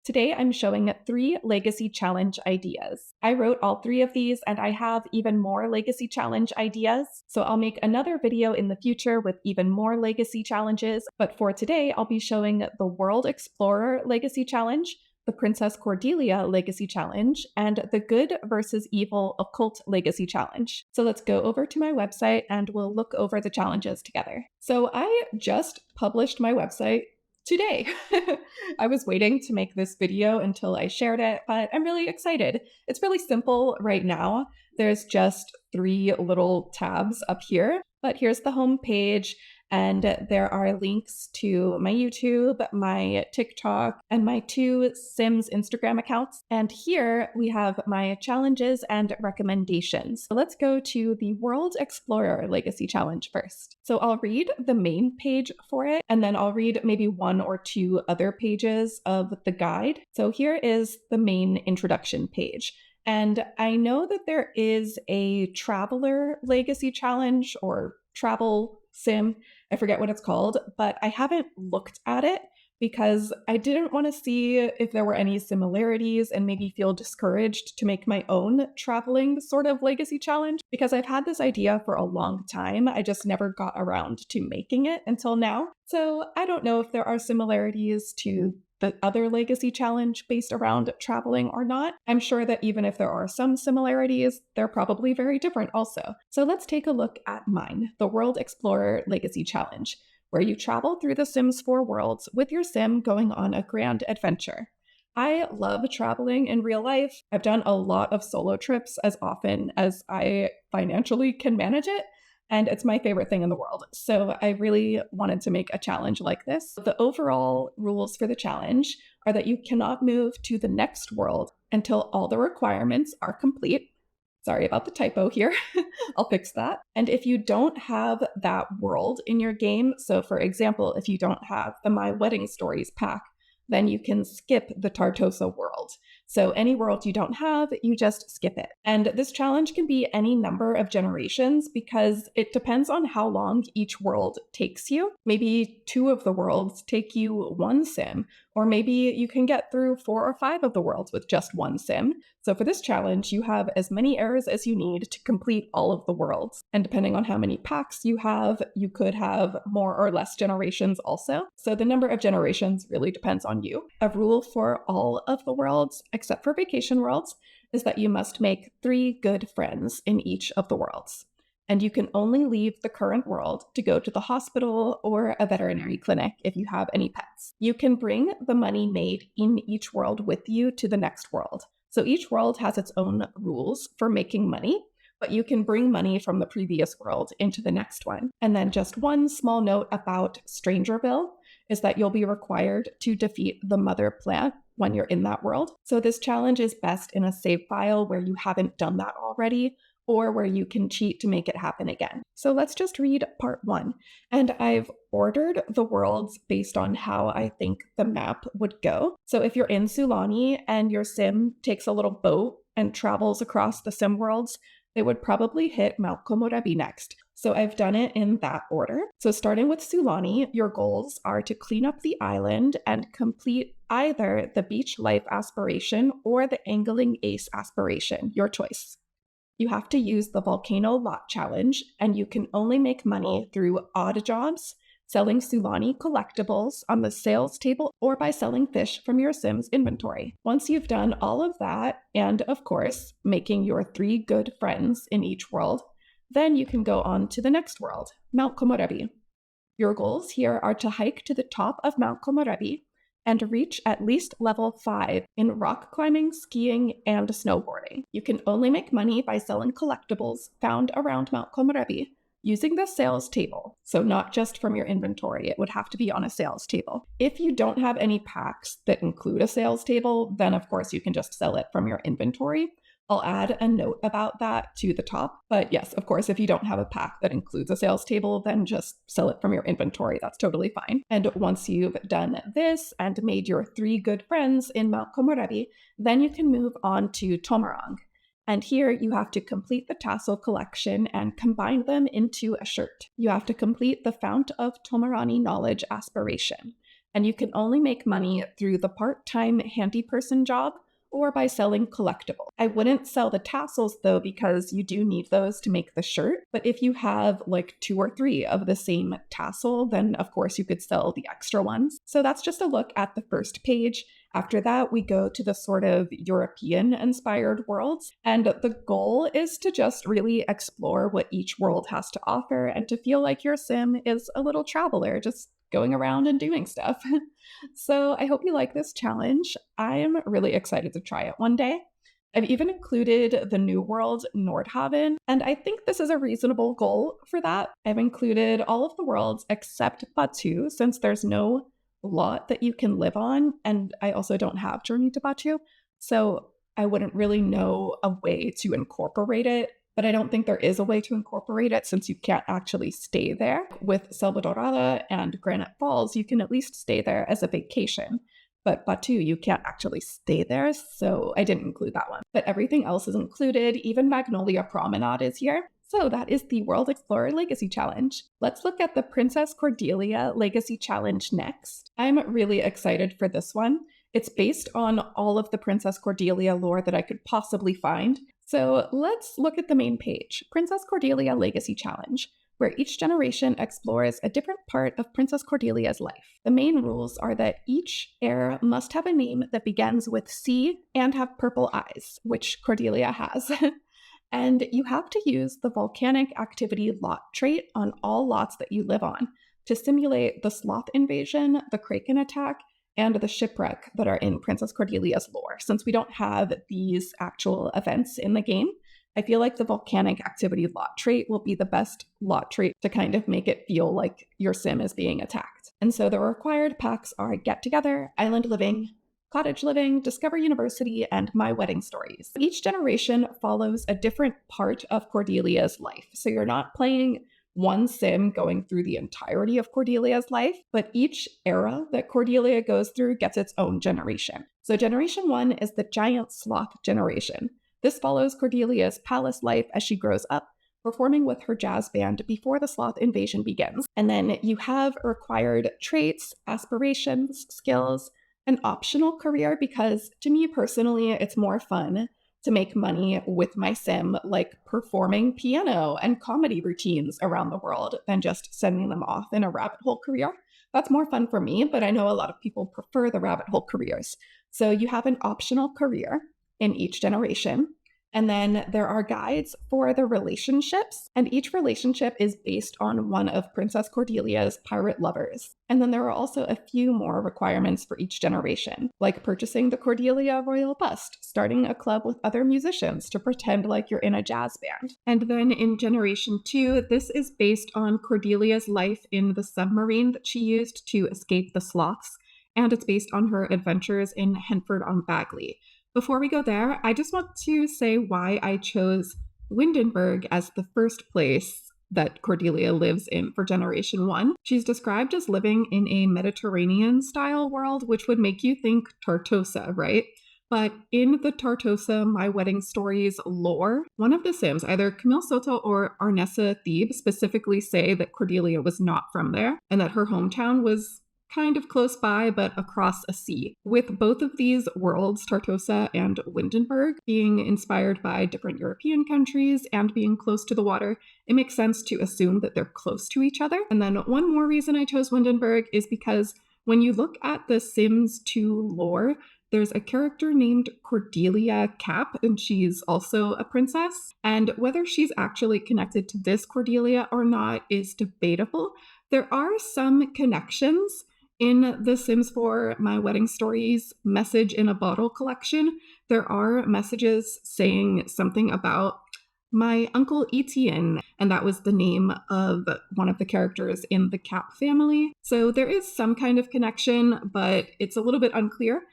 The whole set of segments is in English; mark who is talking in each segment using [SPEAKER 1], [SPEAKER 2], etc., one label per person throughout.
[SPEAKER 1] Today I'm showing 3 Legacy Challenge ideas. I wrote all 3 of these and I have even more Legacy Challenge ideas, so I'll make another video in the future with even more Legacy Challenges, but for today I'll be showing the World Explorer Legacy Challenge, the Princess Cordelia Legacy Challenge, and the Good versus Evil Occult Legacy Challenge. So let's go over to my website and we'll look over the challenges together. So I just published my website today. I was waiting to make this video until I shared it, but I'm really excited. It's really simple right now. There's just 3 little tabs up here, but here's the home page. And there are links to my YouTube, my TikTok, and my 2 Sims Instagram accounts. And here we have my challenges and recommendations. So let's go to the World Explorer Legacy Challenge first. So I'll read the main page for it, and then I'll read maybe 1 or 2 other pages of the guide. So here is the main introduction page. And I know that there is a Traveler Legacy Challenge or Travel Sim. I forget what it's called, but I haven't looked at it because I didn't want to see if there were any similarities and maybe feel discouraged to make my own traveling sort of legacy challenge because I've had this idea for a long time. I just never got around to making it until now. So I don't know if there are similarities to the other legacy challenge based around traveling or not. I'm sure that even if there are some similarities, they're probably very different also. So let's take a look at mine, the World Explorer Legacy Challenge, where you travel through the Sims 4 worlds with your sim going on a grand adventure. I love traveling in real life. I've done a lot of solo trips as often as I financially can manage it, and it's my favorite thing in the world. So I really wanted to make a challenge like this. The overall rules for the challenge are that you cannot move to the next world until all the requirements are complete. Sorry about the typo here. I'll fix that. And if you don't have that world in your game, so for example, if you don't have the My Wedding Stories pack, then you can skip the Tartosa world. So any world you don't have, you just skip it. And this challenge can be any number of generations because it depends on how long each world takes you. Maybe 2 of the worlds take you 1 sim, or maybe you can get through 4 or 5 of the worlds with just 1 sim. So for this challenge, you have as many errors as you need to complete all of the worlds. And depending on how many packs you have, you could have more or less generations also. So the number of generations really depends on you. A rule for all of the worlds, except for vacation worlds, is that you must make 3 good friends in each of the worlds. And you can only leave the current world to go to the hospital or a veterinary clinic if you have any pets. You can bring the money made in each world with you to the next world. So each world has its own rules for making money, but you can bring money from the previous world into the next one. And then just one small note about Strangerville is that you'll be required to defeat the mother plant when you're in that world. So this challenge is best in a save file where you haven't done that already, or where you can cheat to make it happen again. So let's just read part 1. And I've ordered the worlds based on how I think the map would go. So if you're in Sulani and your sim takes a little boat and travels across the sim worlds, they would probably hit Mount Komorebi next. So I've done it in that order. So starting with Sulani, your goals are to clean up the island and complete either the Beach Life aspiration or the Angling Ace aspiration, your choice. You have to use the Volcano Lot Challenge, and you can only make money through odd jobs, selling Sulani collectibles on the sales table, or by selling fish from your Sim's inventory. Once you've done all of that, and of course, making your 3 good friends in each world, then you can go on to the next world, Mount Komorebi. Your goals here are to hike to the top of Mount Komorebi and reach at least level 5 in rock climbing, skiing, and snowboarding. You can only make money by selling collectibles found around Mount Komorebi using the sales table. So not just from your inventory, it would have to be on a sales table. If you don't have any packs that include a sales table, then of course you can just sell it from your inventory. I'll add a note about that to the top. But yes, of course, if you don't have a pack that includes a sales table, then just sell it from your inventory. That's totally fine. And once you've done this and made your 3 good friends in Mount Komorebi, then you can move on to Tomarang. And here you have to complete the tassel collection and combine them into a shirt. You have to complete the Fount of Tomarani Knowledge aspiration. and you can only make money through the part-time handy person job or by selling collectibles. I wouldn't sell the tassels though, because you do need those to make the shirt. But if you have like 2 or 3 of the same tassel, then of course you could sell the extra ones. So that's just a look at the first page. After that, we go to the sort of European inspired worlds. And the goal is to just really explore what each world has to offer and to feel like your sim is a little traveler, just going around and doing stuff. So I hope you like this challenge. I'm really excited to try it one day. I've even included the new world, Nordhaven, and I think this is a reasonable goal for that. I've included all of the worlds except Batu, since there's no lot that you can live on, and I also don't have Journey to Batu, so I wouldn't really know a way to incorporate it. But I don't think there is a way to incorporate it since you can't actually stay there. With Selva Dorada and Granite Falls, you can at least stay there as a vacation. But Batu, you can't actually stay there, so I didn't include that one. But everything else is included, even Magnolia Promenade is here. So that is the World Explorer Legacy Challenge. Let's look at the Princess Cordelia Legacy Challenge next. I'm really excited for this one. It's based on all of the Princess Cordelia lore that I could possibly find. So let's look at the main page, Princess Cordelia Legacy Challenge, where each generation explores a different part of Princess Cordelia's life. The main rules are that each heir must have a name that begins with C and have purple eyes, which Cordelia has. And you have to use the volcanic activity lot trait on all lots that you live on to simulate the sloth invasion, the kraken attack, and the shipwreck that are in Princess Cordelia's lore. Since we don't have these actual events in the game, I feel like the volcanic activity lot trait will be the best lot trait to kind of make it feel like your sim is being attacked. And so the required packs are Get Together, Island Living, Cottage Living, Discover University, and My Wedding Stories. Each generation follows a different part of Cordelia's life. So you're not playing one sim going through the entirety of Cordelia's life, but each era that Cordelia goes through gets its own generation. So generation 1 is the giant sloth generation. This follows Cordelia's palace life as she grows up, performing with her jazz band before the sloth invasion begins. And then you have required traits, aspirations, skills, an optional career, because to me personally, it's more fun to make money with my sim, like performing piano and comedy routines around the world than just sending them off in a rabbit hole career. That's more fun for me, but I know a lot of people prefer the rabbit hole careers. So you have an optional career in each generation. And then there are guides for the relationships, and each relationship is based on one of Princess Cordelia's pirate lovers. And then there are also a few more requirements for each generation, like purchasing the Cordelia Royal Bust, starting a club with other musicians to pretend like you're in a jazz band. And then in Generation 2, this is based on Cordelia's life in the submarine that she used to escape the sloths, and it's based on her adventures in Henford-on-Bagley. Before we go there, I just want to say why I chose Windenburg as the first place that Cordelia lives in for Generation 1. She's described as living in a Mediterranean-style world, which would make you think Tartosa, right? But in the Tartosa My Wedding Stories lore, one of the Sims, either Camille Soto or Arnessa Thebe, specifically say that Cordelia was not from there and that her hometown was kind of close by, but across a sea. With both of these worlds, Tartosa and Windenburg, being inspired by different European countries and being close to the water, it makes sense to assume that they're close to each other. And then one more reason I chose Windenburg is because when you look at the Sims 2 lore, there's a character named Cordelia Cap, and she's also a princess. And whether she's actually connected to this Cordelia or not is debatable. There are some connections. In the Sims 4 My Wedding Stories Message in a Bottle collection, there are messages saying something about my Uncle Etienne, and that was the name of one of the characters in the Cap family. So there is some kind of connection, but it's a little bit unclear.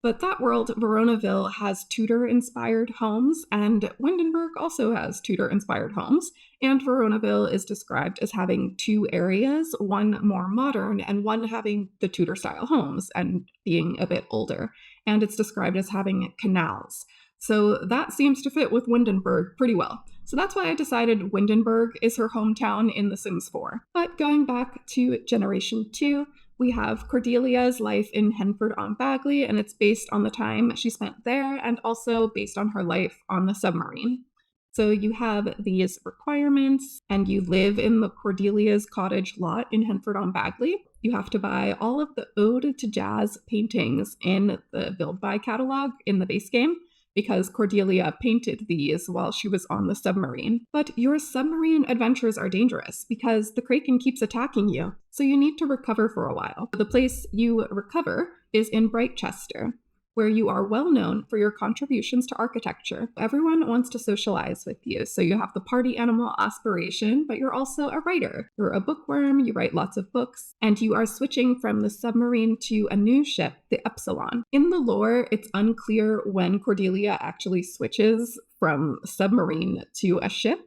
[SPEAKER 1] But that world, Veronaville, has Tudor-inspired homes, and Windenburg also has Tudor-inspired homes. And Veronaville is described as having 2 areas, one more modern and one having the Tudor-style homes and being a bit older. And it's described as having canals. So that seems to fit with Windenburg pretty well. So that's why I decided Windenburg is her hometown in The Sims 4. But going back to Generation 2, We have Cordelia's life in Henford-on-Bagley, and it's based on the time she spent there and also based on her life on the submarine. So you have these requirements, and you live in the Cordelia's cottage lot in Henford-on-Bagley. You have to buy all of the Ode to Jazz paintings in the Build Buy catalog in the base game, because Cordelia painted these while she was on the submarine. But your submarine adventures are dangerous because the Kraken keeps attacking you, so you need to recover for a while. The place you recover is in Brightchester, where you are well known for your contributions to architecture. Everyone wants to socialize with you, so you have the party animal aspiration, but you're also a writer. You're a bookworm, you write lots of books, and you are switching from the submarine to a new ship, the Epsilon. In the lore, it's unclear when Cordelia actually switches from submarine to a ship,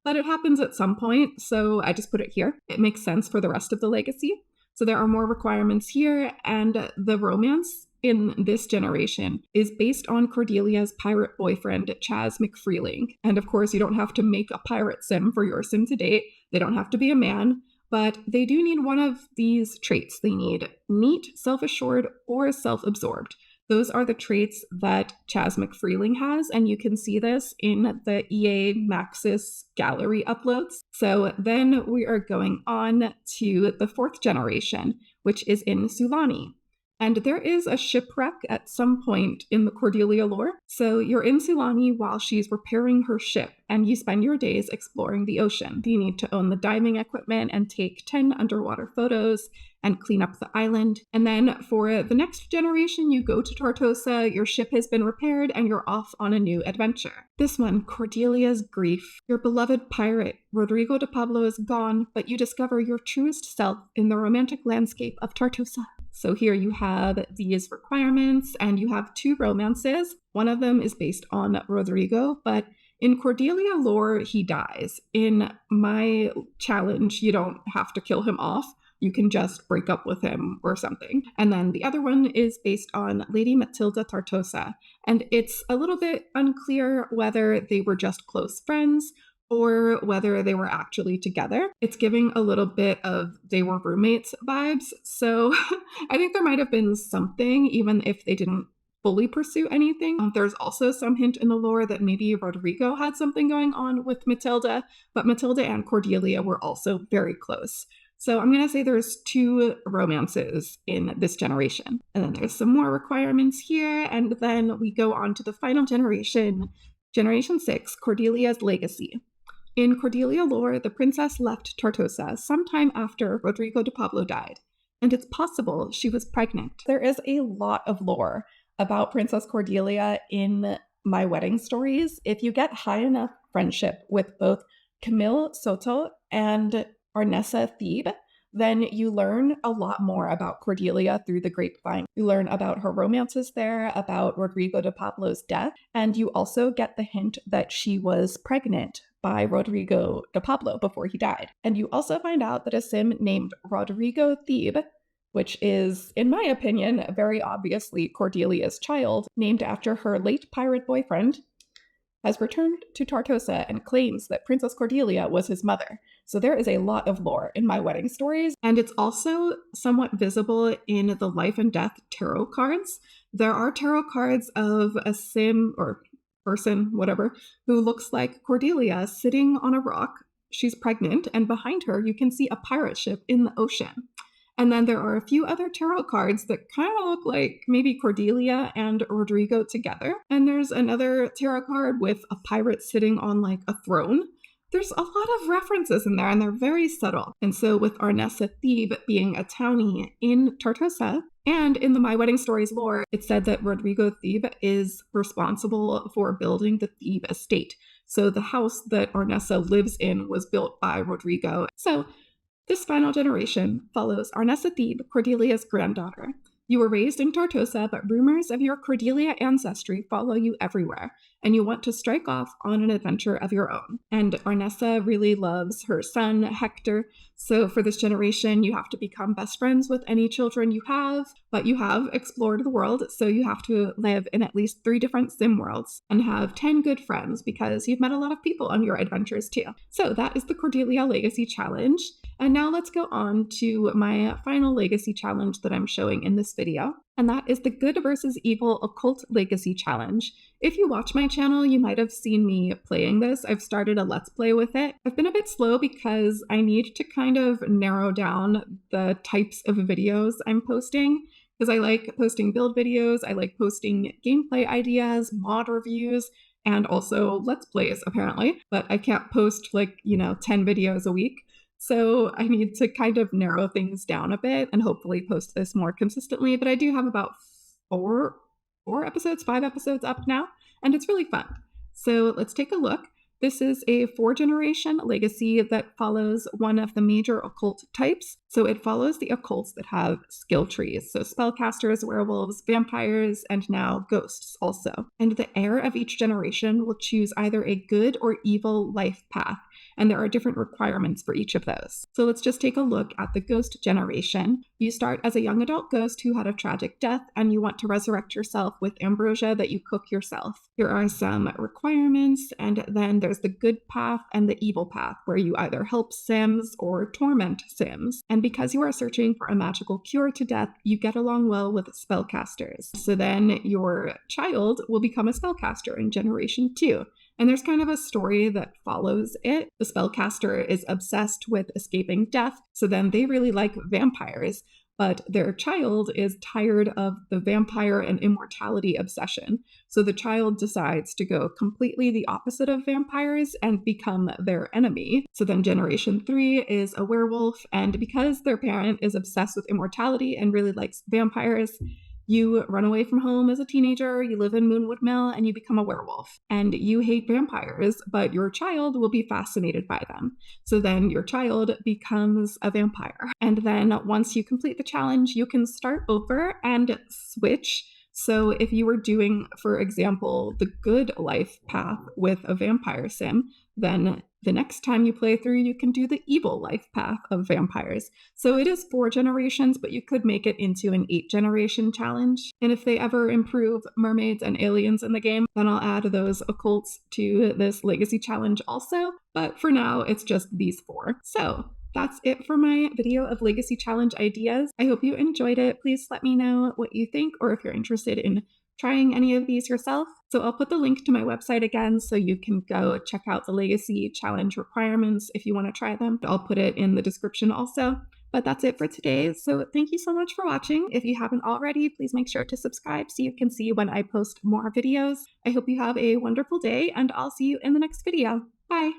[SPEAKER 1] but it happens at some point, so I just put it here. It makes sense for the rest of the legacy. So there are more requirements here, and the romance in this generation is based on Cordelia's pirate boyfriend, Chaz McFreeling. And of course, you don't have to make a pirate sim for your sim to date. They don't have to be a man, but they do need one of these traits. They need neat, self-assured, or self-absorbed. Those are the traits that Chaz McFreeling has, and you can see this in the EA Maxis gallery uploads. So then we are going on to the 4th generation, which is in Sulani. And there is a shipwreck at some point in the Cordelia lore. So you're in Sulani while she's repairing her ship, and you spend your days exploring the ocean. You need to own the diving equipment and take 10 underwater photos and clean up the island. And then for the next generation, you go to Tartosa, your ship has been repaired, and you're off on a new adventure. This one, Cordelia's Grief. Your beloved pirate, Rodrigo de Pablo, is gone, but you discover your truest self in the romantic landscape of Tartosa. So here you have these requirements, and you have 2 romances. One of them is based on Rodrigo, but in Cordelia lore, he dies. In my challenge, you don't have to kill him off. You can just break up with him or something. And then the other one is based on Lady Matilda Tartosa. And it's a little bit unclear whether they were just close friends or whether they were actually together. It's giving a little bit of they were roommates vibes. So I think there might have been something, even if they didn't fully pursue anything. There's also some hint in the lore that maybe Rodrigo had something going on with Matilda, but Matilda and Cordelia were also very close. So I'm going to say there's 2 romances in this generation. And then there's some more requirements here, and then we go on to the final generation, Generation 6, Cordelia's Legacy. In Cordelia lore, the princess left Tartosa sometime after Rodrigo de Pablo died, and it's possible she was pregnant. There is a lot of lore about Princess Cordelia in My Wedding Stories. If you get high enough friendship with both Camille Soto and Arnessa Thebe, then you learn a lot more about Cordelia through the grapevine. You learn about her romances there, about Rodrigo de Pablo's death, and you also get the hint that she was pregnant by Rodrigo de Pablo before he died. And you also find out that a sim named Rodrigo Thebe, which is, in my opinion, very obviously Cordelia's child, named after her late pirate boyfriend, has returned to Tartosa and claims that Princess Cordelia was his mother. So there is a lot of lore in My Wedding Stories, and it's also somewhat visible in the life and death tarot cards. There are tarot cards of a sim or person, whatever, who looks like Cordelia sitting on a rock. She's pregnant, and behind her you can see a pirate ship in the ocean. And then there are a few other tarot cards that kind of look like maybe Cordelia and Rodrigo together. And there's another tarot card with a pirate sitting on like a throne. There's a lot of references in there, and they're very subtle. And so with Arnessa Thebe being a townie in Tartosa, and in the My Wedding Stories lore, it said that Rodrigo Thebe is responsible for building the Thebe estate. So the house that Arnessa lives in was built by Rodrigo. So this final generation follows Arnessa Thebe, Cordelia's granddaughter. You were raised in Tartosa, but rumors of your Cordelia ancestry follow you everywhere, and you want to strike off on an adventure of your own. And Arnessa really loves her son, Hector, so for this generation, you have to become best friends with any children you have, but you have explored the world, so you have to live in at least 3 different sim worlds and have 10 good friends because you've met a lot of people on your adventures too. So that is the Cordelia Legacy Challenge. And now let's go on to my final legacy challenge that I'm showing in this video, and that is the Good versus Evil Occult Legacy Challenge. If you watch my channel, you might have seen me playing this. I've started a Let's Play with it. I've been a bit slow because I need to kind of narrow down the types of videos I'm posting, because I like posting build videos, I like posting gameplay ideas, mod reviews, and also Let's Plays, apparently. But I can't post 10 videos a week. So I need to kind of narrow things down a bit and hopefully post this more consistently. But I do have about five episodes up now, and it's really fun. So let's take a look. This is a 4-generation legacy that follows one of the major occult types. So it follows the occults that have skill trees. So spellcasters, werewolves, vampires, and now ghosts also. And the heir of each generation will choose either a good or evil life path. And there are different requirements for each of those. So let's just take a look at the ghost generation. You start as a young adult ghost who had a tragic death, and you want to resurrect yourself with ambrosia that you cook yourself. Here are some requirements, and then there's the good path and the evil path, where you either help Sims or torment Sims. And because you are searching for a magical cure to death, you get along well with spellcasters. So then your child will become a spellcaster in Generation 2. And there's kind of a story that follows it. The spellcaster is obsessed with escaping death, so then they really like vampires, but their child is tired of the vampire and immortality obsession. So the child decides to go completely the opposite of vampires and become their enemy. So then Generation 3 is a werewolf, and because their parent is obsessed with immortality and really likes vampires, you run away from home as a teenager, you live in Moonwood Mill, and you become a werewolf. And you hate vampires, but your child will be fascinated by them. So then your child becomes a vampire. And then once you complete the challenge, you can start over and switch. So if you were doing, for example, the good life path with a vampire sim, then the next time you play through, you can do the evil life path of vampires. So it is 4 generations, but you could make it into an 8-generation challenge. And if they ever improve mermaids and aliens in the game, then I'll add those occults to this legacy challenge also. But for now, it's just these 4. So that's it for my video of legacy challenge ideas. I hope you enjoyed it. Please let me know what you think, or if you're interested in trying any of these yourself. So I'll put the link to my website again so you can go check out the legacy challenge requirements if you want to try them. I'll put it in the description also. But that's it for today. So thank you so much for watching. If you haven't already, please make sure to subscribe so you can see when I post more videos. I hope you have a wonderful day, and I'll see you in the next video. Bye!